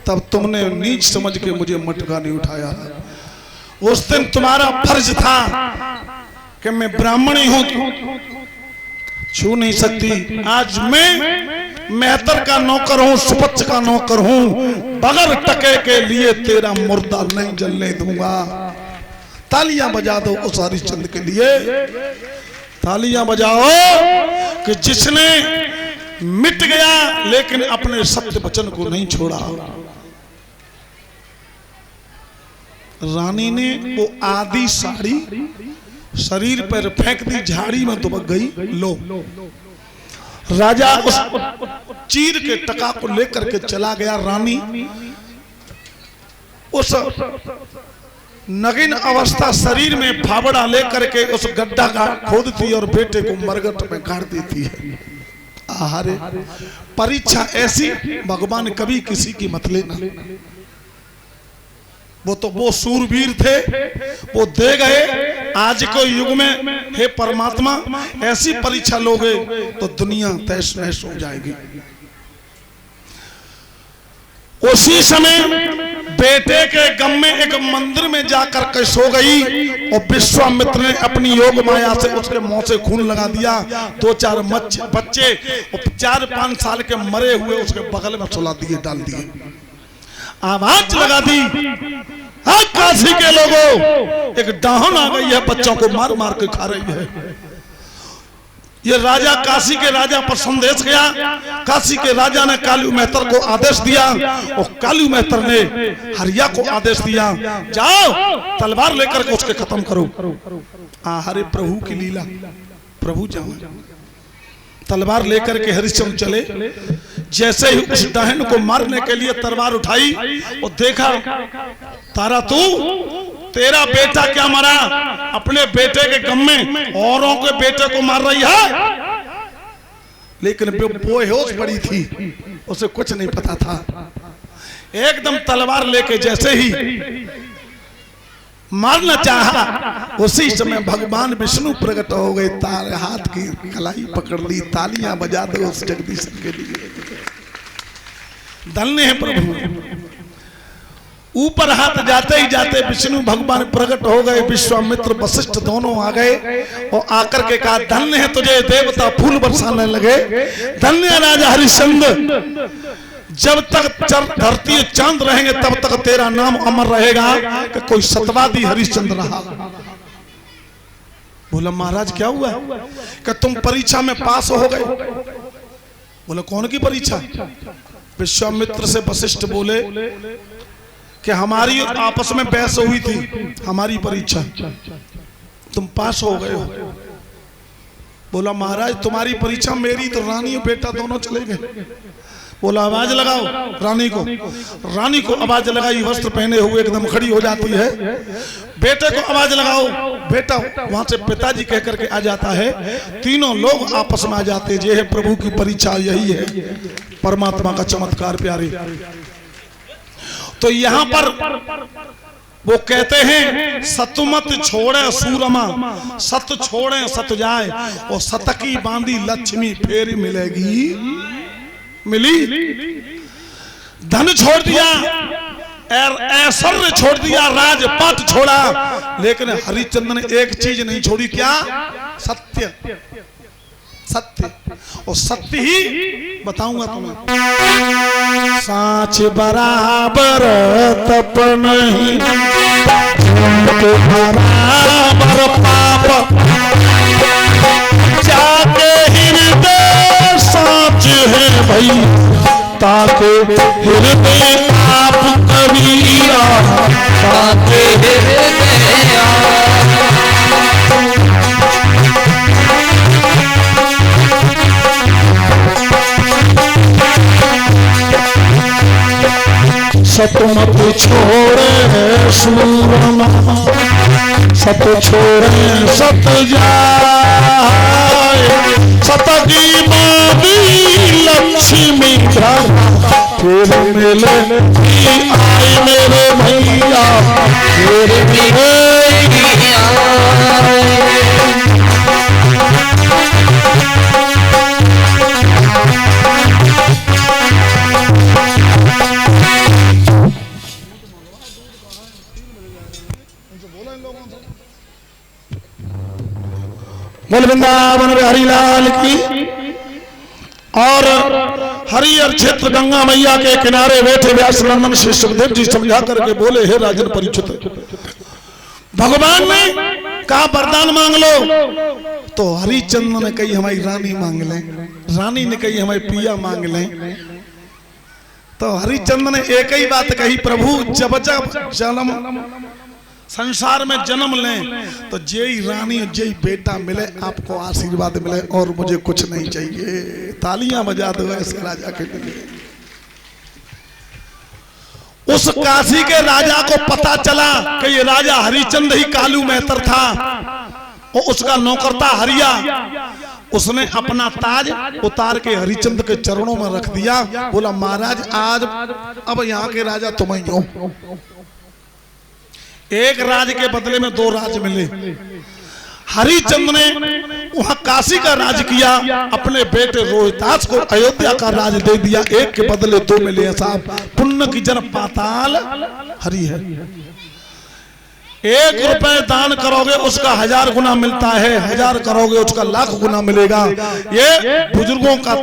तब तुमने नीच समझ के मुझे मटका नहीं उठाया। उस दिन तुम्हारा फर्ज था कि मैं ब्राह्मणी हूं, छू नहीं सकती। आज मैं मेहतर का नौकर हूं, सुपच्च का नौकर हूं, बगैर टके के लिए तेरा मुर्दा नहीं जलने दूंगा। तालियां बजा दो उस हरिश्चंद्र के लिए, तालियां बजाओ कि जिसने मिट गया लेकिन अपने सत्य वचन को नहीं छोड़ा। रानी ने वो आधी साड़ी शरीर पर फेंक दी, झाड़ी में दुबक गई। लो, राजा उस चीर के टका को लेकर के चला गया। रानी उस नगिन अवस्था शरीर में फावड़ा लेकर के उस गड्ढा का खोदती और बेटे को मरघट में गाड़ देती है। आहारे, परीक्षा ऐसी भगवान कभी किसी की मत लेना। वो तो वो सूरवीर थे, वो दे गए। आज के युग में हे परमात्मा ऐसी परीक्षा लोगे तो दुनिया तहस नहस हो जाएगी। उसी समय बेटे के गम में एक मंदिर में जाकर के सो गई और विश्वामित्र ने अपनी योग माया से उसके मुंह से खून लगा दिया। 2-4 बच्चे 4-5 साल के मरे हुए उसके बगल में सुला दिए, डाल दिए। आवाज लगा दी, हाँ काशी के लोगों, एक डाहन आ गई है, बच्चों को मार मार के खा रही है। ये राजा, काशी के राजा पर संदेश गया। काशी के राजा ने कालू मेहतर को आदेश दिया और कालू मेहतर ने हरिया को आदेश दिया, जाओ तलवार लेकर के उसके खत्म करो। हरे प्रभु की लीला, प्रभु जाओ। तलवार लेकर के हरिश्चंद्र चले। जैसे ही उस डाहन को मारने के लिए तलवार उठाई और देखा, तारा तू, तेरा बेटा क्या मरा, अपने बेटे के गम में औरों के बेटे को मार रही है। लेकिन बेहोश पड़ी थी, उसे कुछ नहीं पता था। एकदम तलवार लेके जैसे ही मारना चाहा, उसी समय भगवान विष्णु प्रकट हो गए। तारे हाथ की कलाई पकड़ ली। तालियां बजा दो उस जगदीश के लिए। धन्य है प्रभु। ऊपर हाथ जाते ही जाते विष्णु भगवान प्रकट हो गए। विश्वामित्र वशिष्ठ दोनों आ गए और आकर के कहा, धन्य है तुझे, देवता फूल बरसाने लगे। धन्य है राजा हरिश्चंद्र, जब तक धरती चांद रहेंगे तब तक तेरा नाम अमर रहेगा कि कोई सतवादी हरिश्चंद्र रहा। बोला महाराज क्या हुआ कि तुम परीक्षा में पास हो गए। बोला कौन की परीक्षा। विश्वामित्र से वशिष्ठ बोले कि हमारी आपस में बहस हुई थी, हमारी परीक्षा, तुम पास हो गए हो। बोला महाराज तुम्हारी परीक्षा, मेरी तो रानी और बेटा दोनों चले गए। बोला आवाज लगाओ रानी को। रानी को आवाज लगाई, वस्त्र पहने हुए एकदम खड़ी हो जाती है। बेटे को आवाज लगाओ, बेटा वहां से पिताजी कह करके आ जाता है। तीनों लोग आपस में आ जाते। ये है प्रभु की परीक्षा, यही है परमात्मा का चमत्कार प्यारे। तो यहाँ पर वो कहते हैं, सतमत छोड़े सूरमा, सत छोड़े सत जाए, और सत की बांधी लक्ष्मी फेर मिलेगी। मिली। धन छोड़ दिया, ऐश्वर्य छोड़ दिया, राजपाट छोड़ा, लेकिन हरिश्चंद्र ने एक चीज नहीं छोड़ी। क्या? सत्य। सत्य, और सत्य ही बताऊंगा तुम्हें। साच बराबर तप नहीं, बराबर पाप, जाके हृदय साच है भाई, ताके हृदय आप कबीरा, ताके हृदय सतमत छोड़े सूरमा, सत छोड़े सत जाए, सत की बाबी लक्ष्मी फिर मिले आए मेरे भैया, फिर मिले आए। बोल वृंदावन बिहारी लाल की। और हरिहर क्षेत्र गंगा मैया के किनारे बैठे व्यास नंदन श्री सुखदेव जी समझा करके बोले, हे राजन परीक्षित, भगवान ने कहा वरदान मांग लो, तो हरिचंद्र ने कही हमारी रानी मांग लें, रानी ने कही हमारे पिया मांग लें। तो हरिचंद्र ने एक ही बात कही, प्रभु जब जब जन्म संसार में जन्म लें तो जय रानी जय बेटा मिले, आपको आशीर्वाद मिले और मुझे कुछ नहीं चाहिए। तालियां बजा दो ऐसे राजा के लिए। उस काशी के राजा को पता चला कि ये राजा हरिचंद्र ही कालू मेहतर था और उसका नौकर था हरिया। उसने अपना ताज उतार के हरिचंद्र के चरणों में रख दिया, बोला महाराज आज अब यहाँ के राजा तुम ही हो। एक राज के बदले में दो राज मिले। हरिचंद्र ने वहां काशी का राज किया, अपने बेटे रोहितास को अयोध्या का राज दे दिया, एक के बदले दो मिले। साहब पुण्य की जन पाताल हरि है। 1 रुपए दान करोगे उसका 1000 गुना मिलता है, 1000 करोगे उसका लाख गुना मिलेगा। ये बुजुर्गों का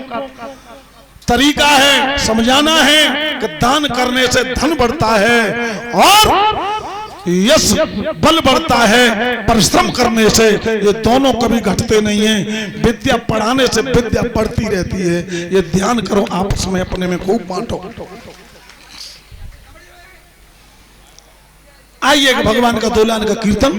तरीका है, समझाना है कि दान करने से धन बढ़ता है और यश बल बढ़ता है, परिश्रम करने से ये दोनों कभी घटते नहीं हैं। विद्या पढ़ाने से विद्या बढ़ती रहती है। ये ध्यान करो, आपस में अपने में खूब बांटो। आइए भगवान का दोलान का कीर्तन